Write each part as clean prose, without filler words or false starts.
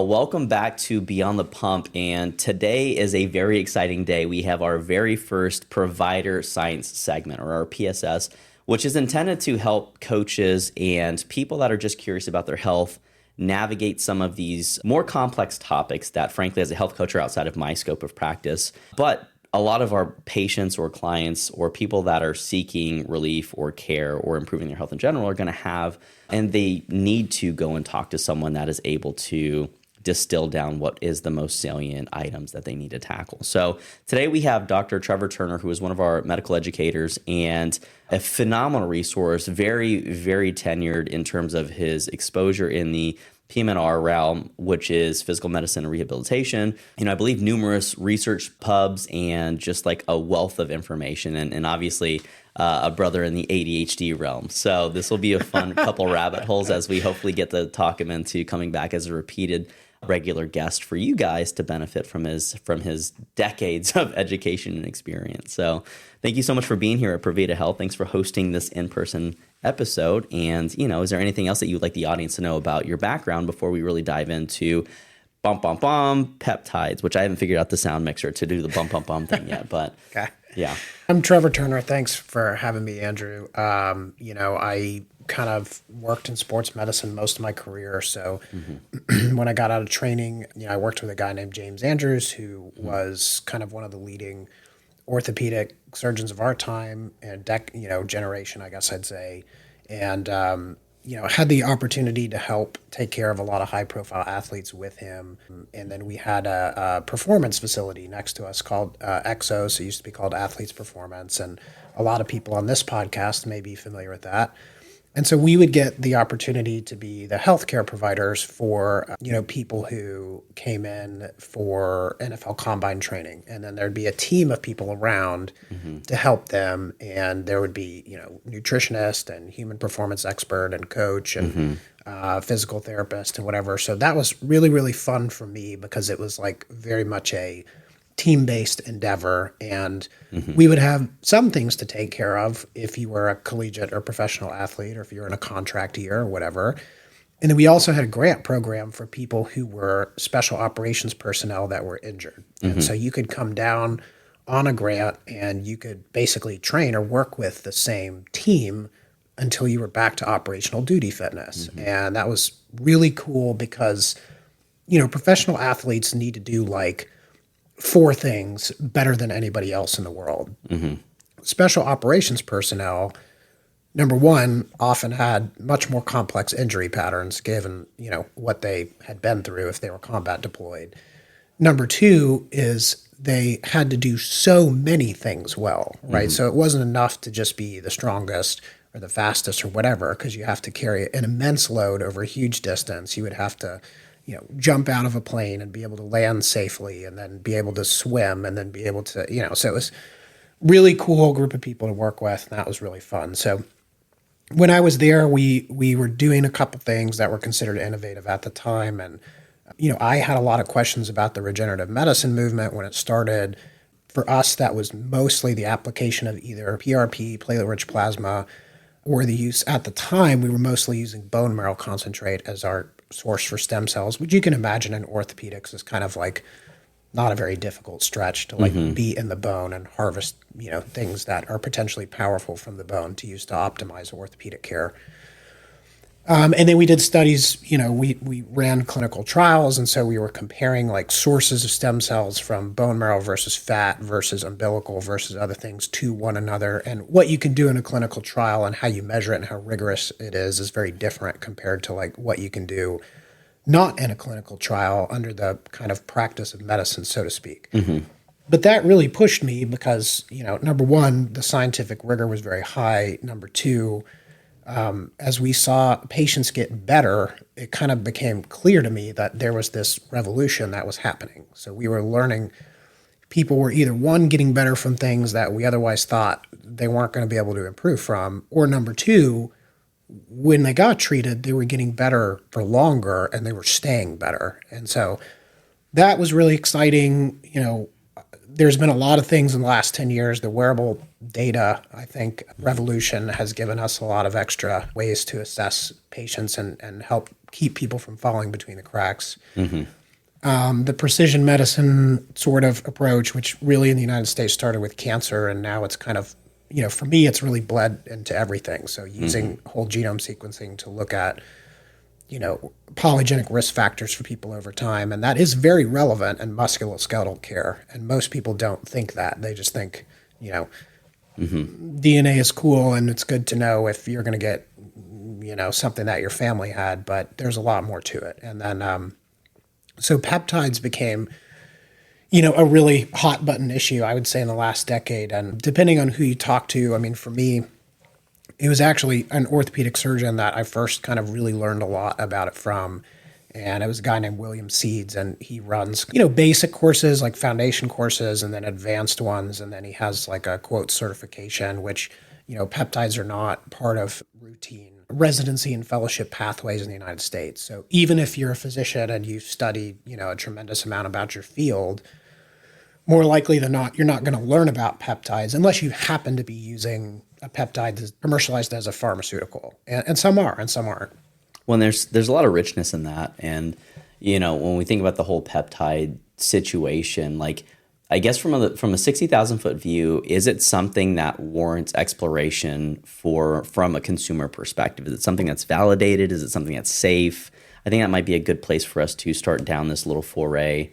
Welcome back to Beyond the Pump, and today is a very exciting day. We have our very first provider science segment, or our PSS, which is intended to help coaches and people that are just curious about their health navigate some of these more complex topics that, frankly, as a health coach are outside of my scope of practice. But a lot of our patients or clients or people that are seeking relief or care or improving their health in general are going to have, and they need to go and talk to someone that is able to distill down what is the most salient items that they need to tackle. So today we have Dr. Trevor Turner, who is one of our medical educators and a phenomenal resource, very, very tenured in terms of his exposure in the PM&R realm, which is physical medicine and rehabilitation. I believe numerous research pubs and just like a wealth of information, and obviously a brother in the ADHD realm. So this will be a fun couple rabbit holes as we hopefully get to talk him into coming back as a repeated regular guest for you guys to benefit from his decades of education and experience. So thank you so much for being here at Provida Health. Thanks for hosting this in-person episode. And, is there anything else that you'd like the audience to know about your background before we really dive into peptides, which I haven't figured out the sound mixer to do the thing yet, but okay. Yeah. I'm Trevor Turner. Thanks for having me, Andrew. I kind of worked in sports medicine most of my career. So when I got out of training, I worked with a guy named James Andrews, who was kind of one of the leading orthopedic surgeons of our time and generation, I guess I'd say. And, had the opportunity to help take care of a lot of high profile athletes with him. And then we had a performance facility next to us called Exos. It used to be called Athletes Performance. And a lot of people on this podcast may be familiar with that. And so we would get the opportunity to be the healthcare providers for, people who came in for NFL Combine training. And then there'd be a team of people around to help them. And there would be, nutritionist and human performance expert and coach and physical therapist and whatever. So that was really, really fun for me because it was like very much a team-based endeavor, and we would have some things to take care of if you were a collegiate or professional athlete, or if you're in a contract year or whatever. And then we also had a grant program for people who were special operations personnel that were injured. And so you could come down on a grant and you could basically train or work with the same team until you were back to operational duty fitness. And that was really cool because, professional athletes need to do like 4 things better than anybody else in the world. Special operations personnel, number one, often had much more complex injury patterns given, what they had been through if they were combat deployed. Number two is they had to do so many things well, right? So it wasn't enough to just be the strongest or the fastest or whatever, because you have to carry an immense load over a huge distance. You would have to jump out of a plane and be able to land safely, and then be able to swim, and then be able to, so it was really cool group of people to work with, and that was really fun. So when I was there, we were doing a couple things that were considered innovative at the time. And, I had a lot of questions about the regenerative medicine movement when it started. For us, that was mostly the application of either PRP, platelet-rich plasma, or the use at the time, we were mostly using bone marrow concentrate as our source for stem cells, which you can imagine in orthopedics is kind of like not a very difficult stretch to like be in the bone and harvest, things that are potentially powerful from the bone to use to optimize orthopedic care. And then we did studies, we ran clinical trials. And so we were comparing like sources of stem cells from bone marrow versus fat versus umbilical versus other things to one another. And what you can do in a clinical trial and how you measure it and how rigorous it is very different compared to like what you can do not in a clinical trial under the kind of practice of medicine, so to speak. But that really pushed me because, number one, the scientific rigor was very high. Number two, as we saw patients get better, it kind of became clear to me that there was this revolution that was happening. So we were learning people were either one, getting better from things that we otherwise thought they weren't going to be able to improve from, or number two, when they got treated, they were getting better for longer and they were staying better. And so that was really exciting. there's been a lot of things in the last 10 years. The wearable data, I think, revolution has given us a lot of extra ways to assess patients and help keep people from falling between the cracks. The precision medicine sort of approach, which really in the United States started with cancer, and now it's kind of, for me, it's really bled into everything. So using whole genome sequencing to look at, polygenic risk factors for people over time. And that is very relevant in musculoskeletal care. And most people don't think that. They just think, DNA is cool and it's good to know if you're going to get, something that your family had, but there's a lot more to it. And then, so peptides became, a really hot button issue, I would say, in the last decade. And depending on who you talk to, I mean, for me, it was actually an orthopedic surgeon that I first kind of really learned a lot about it from. And it was a guy named William Seeds, and he runs, basic courses like foundation courses and then advanced ones. And then he has like a quote certification, which, peptides are not part of routine residency and fellowship pathways in the United States. So even if you're a physician and you've studied, a tremendous amount about your field, more likely than not, you're not going to learn about peptides unless you happen to be using a peptide that's commercialized as a pharmaceutical. And some are, and some aren't. Well, there's a lot of richness in that. And, when we think about the whole peptide situation, like, I guess from a 60,000 foot view, is it something that warrants exploration from a consumer perspective? Is it something that's validated? Is it something that's safe? I think that might be a good place for us to start down this little foray,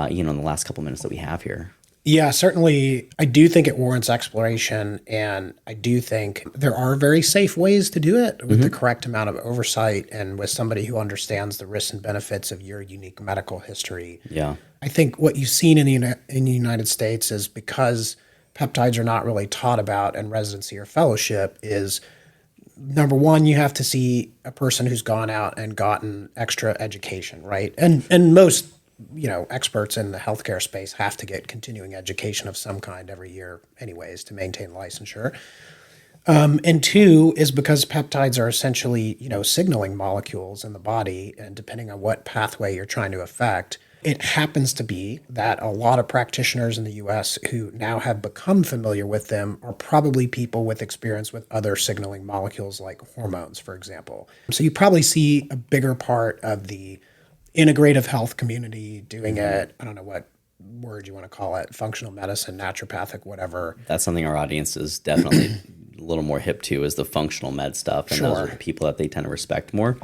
in the last couple minutes that we have here. Yeah, certainly. I do think it warrants exploration, and I do think there are very safe ways to do it with the correct amount of oversight and with somebody who understands the risks and benefits of your unique medical history. Yeah. I think what you've seen in the United States is because peptides are not really taught about in residency or fellowship is, number one, you have to see a person who's gone out and gotten extra education, right? And most experts in the healthcare space have to get continuing education of some kind every year anyways to maintain licensure. And two is because peptides are essentially, signaling molecules in the body, and depending on what pathway you're trying to affect, it happens to be that a lot of practitioners in the US who now have become familiar with them are probably people with experience with other signaling molecules like hormones, for example. So you probably see a bigger part of the integrative health community doing it. I don't know what word you want to call it, functional medicine, naturopathic, whatever. That's something our audience is definitely a little more hip to, is the functional med stuff. And those are the people that they tend to respect more,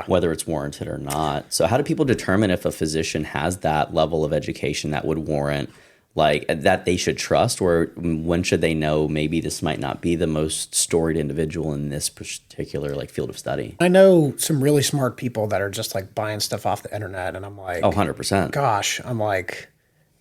whether it's warranted or not. So how do people determine if a physician has that level of education that would warrant, like, that they should trust, or when should they know maybe this might not be the most storied individual in this particular field of study? I know some really smart people that are just like buying stuff off the internet, and I'm like, 100%. Gosh, I'm like,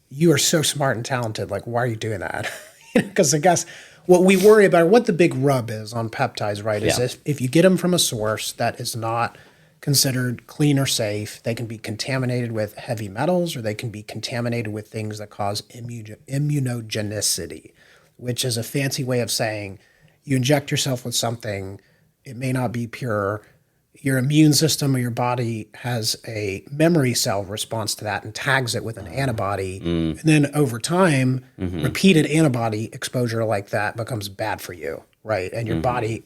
you are so smart and talented. Like, why are you doing that? Because I guess what we worry about, what the big rub is on peptides, right, is if you get them from a source that is not considered clean or safe, they can be contaminated with heavy metals, or they can be contaminated with things that cause immunogenicity, which is a fancy way of saying you inject yourself with something, it may not be pure, your immune system or your body has a memory cell response to that and tags it with an antibody. And then over time, repeated antibody exposure like that becomes bad for you, right? And your body,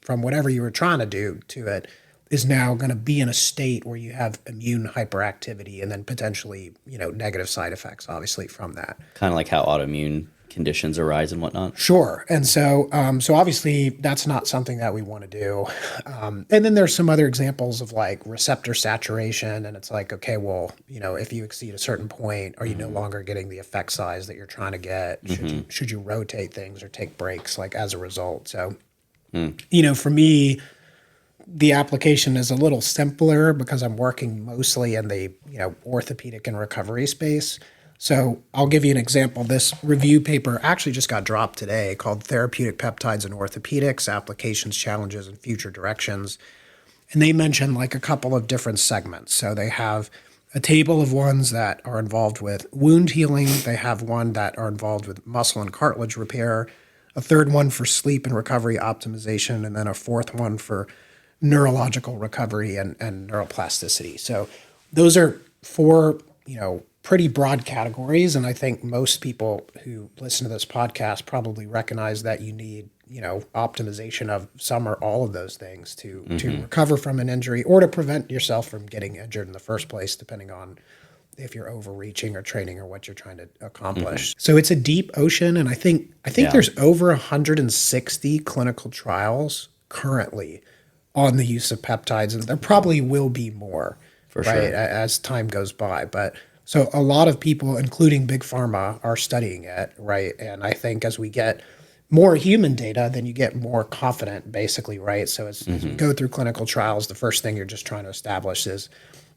from whatever you were trying to do to it, is now going to be in a state where you have immune hyperactivity and then potentially, negative side effects, obviously, from that. Kind of like how autoimmune conditions arise and whatnot. Sure. And so obviously that's not something that we want to do. And then there's some other examples of like receptor saturation. And it's like, okay, well, if you exceed a certain point, are you no longer getting the effect size that you're trying to get? Should you rotate things or take breaks as a result? So, for me, the application is a little simpler because I'm working mostly in the orthopedic and recovery space. So I'll give you an example. This review paper actually just got dropped today, called Therapeutic Peptides in Orthopedics, Applications, Challenges, and Future Directions. And they mention a couple of different segments. So they have a table of ones that are involved with wound healing. They have one that are involved with muscle and cartilage repair, a third one for sleep and recovery optimization, and then a fourth one for neurological recovery and neuroplasticity. So those are four, pretty broad categories. And I think most people who listen to this podcast probably recognize that you need, optimization of some or all of those things to recover from an injury or to prevent yourself from getting injured in the first place, depending on if you're overreaching or training or what you're trying to accomplish. So it's a deep ocean. And I think there's over 160 clinical trials currently on the use of peptides. And there probably will be more, For right, sure. as time goes by. But so a lot of people, including big pharma, are studying it, right? And I think as we get more human data, then you get more confident, basically, right? So as you go through clinical trials, the first thing you're just trying to establish is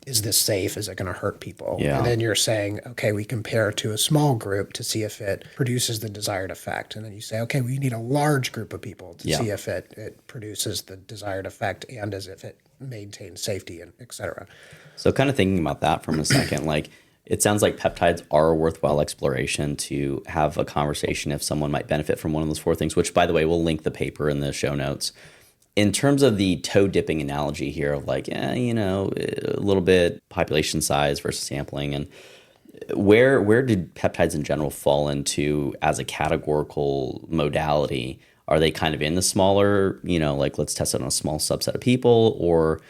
this safe? Is it going to hurt people? Yeah. And then you're saying, okay, we compare to a small group to see if it produces the desired effect. And then you say, okay, we need a large group of people to see if it produces the desired effect and as if it maintains safety, and et cetera. So kind of thinking about that for a second, like it sounds like peptides are a worthwhile exploration to have a conversation if someone might benefit from one of those four things, which, by the way, we'll link the paper in the show notes. In terms of the toe dipping analogy here, of like, a little bit population size versus sampling, and where did peptides in general fall into as a categorical modality? Are they kind of in the smaller, like let's test it on a small subset of people, or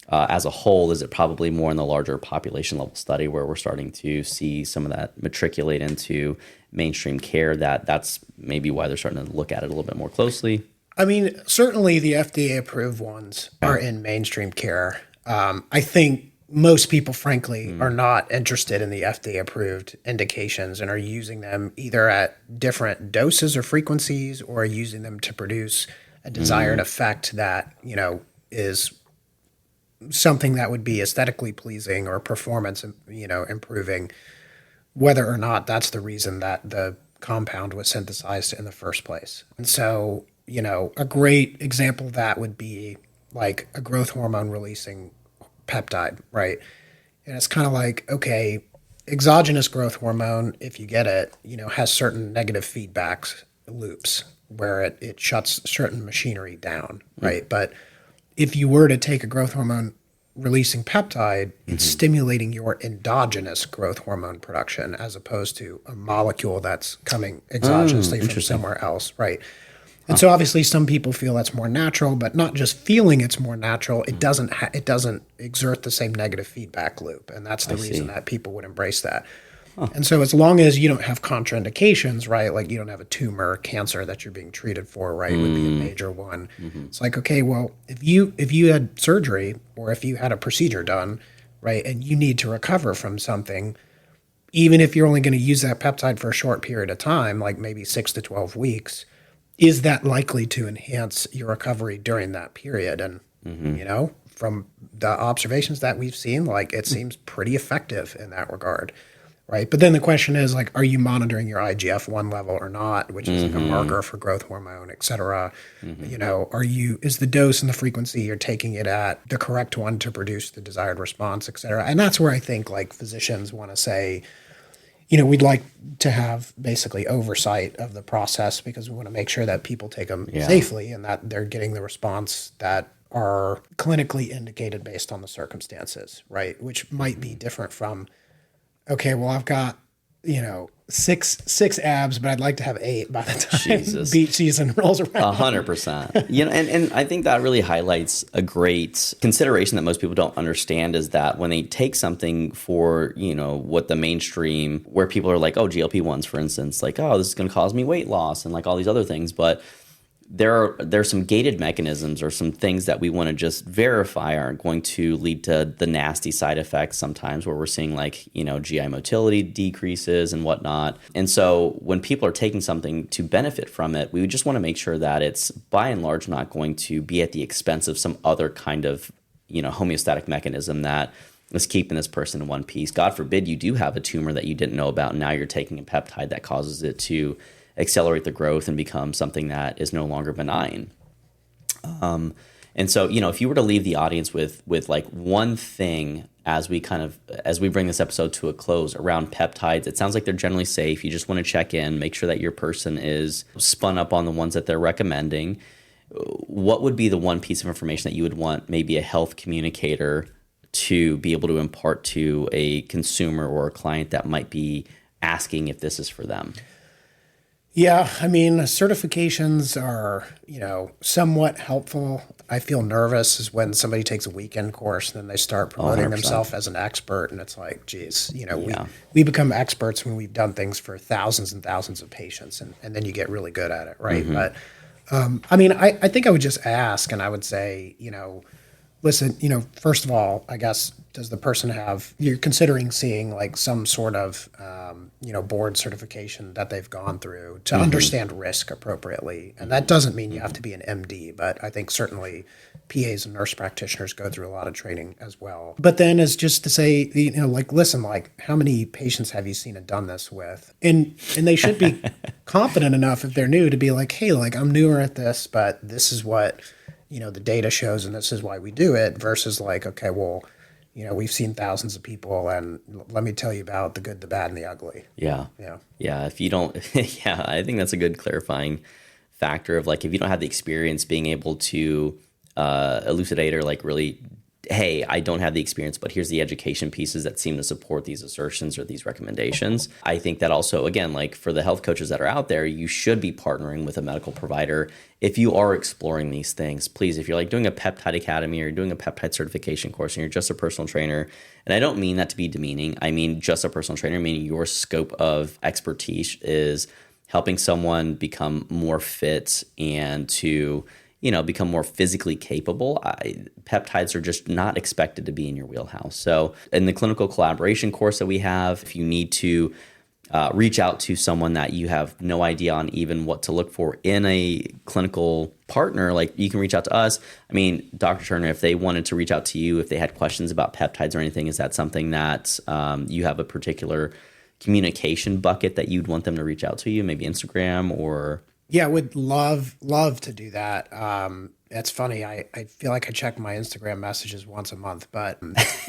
as a whole, is it probably more in the larger population level study where we're starting to see some of that matriculate into mainstream care? That's maybe why they're starting to look at it a little bit more closely. I mean, certainly the FDA approved ones are in mainstream care. I think most people, frankly, are not interested in the FDA approved indications and are using them either at different doses or frequencies or are using them to produce a desired effect that, is something that would be aesthetically pleasing or performance, improving, whether or not that's the reason that the compound was synthesized in the first place. And so, a great example of that would be like a growth hormone releasing peptide, right? And it's kind of like, okay, exogenous growth hormone, if you get it, has certain negative feedbacks loops where it shuts certain machinery down, right? But if you were to take a growth hormone releasing peptide, it's stimulating your endogenous growth hormone production as opposed to a molecule that's coming exogenously from somewhere else, right? And so obviously some people feel that's more natural, but not just feeling it's more natural, it doesn't exert the same negative feedback loop. And that's the reason that people would embrace that. And so as long as you don't have contraindications, right, like you don't have a tumor or cancer that you're being treated for, right, would be a major one. It's like, okay, well, if you had surgery or if you had a procedure done, right, and you need to recover from something, even if you're only going to use that peptide for a short period of time, like maybe 6 to 12 weeks, is that likely to enhance your recovery during that period? And, from the observations that we've seen, like it seems pretty effective in that regard. Right. But then the question is, like, are you monitoring your IGF-1 level or not, which is like a marker for growth hormone, et cetera? Is the dose and the frequency you're taking it at the correct one to produce the desired response, et cetera? And that's where I think like physicians want to say, we'd like to have basically oversight of the process because we want to make sure that people take them safely and that they're getting the response that are clinically indicated based on the circumstances, right? Which might be different from, okay, well, I've got, six abs, but I'd like to have 8 by the time beach season rolls around. 100%. And I think that really highlights a great consideration that most people don't understand is that when they take something for, what the mainstream, where people are like, oh, GLP-1s, for instance, like, oh, this is going to cause me weight loss and like all these other things. But there's some gated mechanisms or some things that we want to just verify aren't going to lead to the nasty side effects sometimes where we're seeing like, GI motility decreases and whatnot. And so when people are taking something to benefit from it, we just want to make sure that it's by and large not going to be at the expense of some other kind of, homeostatic mechanism that is keeping this person in one piece. God forbid you do have a tumor that you didn't know about and now you're taking a peptide that causes it to accelerate the growth and become something that is no longer benign. And so, if you were to leave the audience with like one thing as we bring this episode to a close around peptides, it sounds like they're generally safe. You just want to check in, make sure that your person is spun up on the ones that they're recommending. What would be the one piece of information that you would want maybe a health communicator to be able to impart to a consumer or a client that might be asking if this is for them? Yeah, I mean, certifications are, somewhat helpful. I feel nervous is when somebody takes a weekend course and then they start promoting 100%. themselves as an expert, and it's like, geez, Yeah. we become experts when we've done things for thousands and thousands of patients, and then you get really good at it, right? But I mean, I think I would just ask, and I would say, listen, first of all, I guess, does the person have, you're considering seeing like some sort of, board certification that they've gone through to understand risk appropriately. And that doesn't mean you have to be an MD, but I think certainly PAs and nurse practitioners go through a lot of training as well. But then is just to say, listen, like, how many patients have you seen and done this with? And they should be confident enough if they're new to be like, hey, like, I'm newer at this, but this is what, the data shows, and this is why we do it, versus like, okay, well, we've seen thousands of people, and let me tell you about the good, the bad, and the ugly. Yeah. Yeah. Yeah. If you don't, yeah, I think that's a good clarifying factor of like, if you don't have the experience being able to elucidate or like really, hey, I don't have the experience, but here's the education pieces that seem to support these assertions or these recommendations. I think that also, again, like for the health coaches that are out there, you should be partnering with a medical provider. If you are exploring these things, please, if you're like doing a peptide academy or doing a peptide certification course and you're just a personal trainer, and I don't mean that to be demeaning, I mean just a personal trainer, meaning your scope of expertise is helping someone become more fit and to become more physically capable. Peptides are just not expected to be in your wheelhouse. So in the clinical collaboration course that we have, if you need to reach out to someone that you have no idea on even what to look for in a clinical partner, like you can reach out to us. I mean, Dr. Turner, if they wanted to reach out to you, if they had questions about peptides or anything, is that something that you have a particular communication bucket that you'd want them to reach out to you, maybe Instagram or... Yeah, would love to do that. It's funny. I feel like I check my Instagram messages once a month, but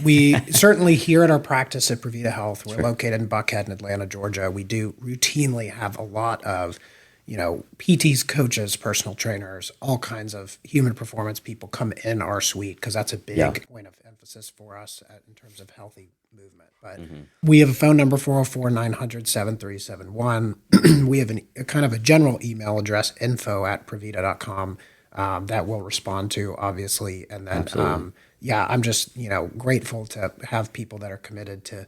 we certainly here at our practice at Previta Health, we're located in Buckhead in Atlanta, Georgia. We do routinely have a lot of, PTs, coaches, personal trainers, all kinds of human performance people come in our suite because that's a big point of emphasis for us in terms of healthy movement. But we have a phone number, 404-900-7371. We have a kind of a general email address, info@previta.com, that we'll respond to, obviously. And then, I'm just, grateful to have people that are committed to,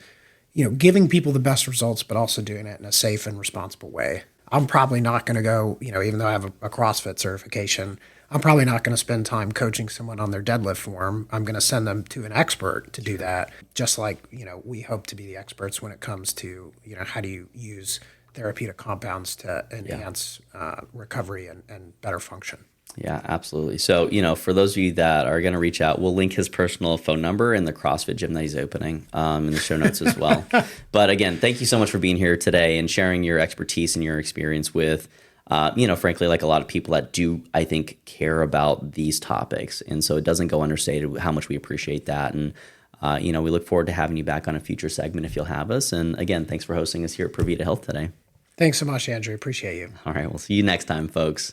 giving people the best results, but also doing it in a safe and responsible way. I'm probably not going to go, even though I have a CrossFit certification, I'm probably not going to spend time coaching someone on their deadlift form. I'm going to send them to an expert to do that. Just like, we hope to be the experts when it comes to, how do you use therapeutic compounds to enhance recovery and better function. Yeah, absolutely. So, for those of you that are going to reach out, we'll link his personal phone number in the CrossFit gym that he's opening in the show notes as well. But again, thank you so much for being here today and sharing your expertise and your experience with, frankly, like a lot of people that do, I think, care about these topics. And so it doesn't go understated how much we appreciate that. And, we look forward to having you back on a future segment if you'll have us. And again, thanks for hosting us here at Previta Health today. Thanks so much, Andrew. Appreciate you. All right. We'll see you next time, folks.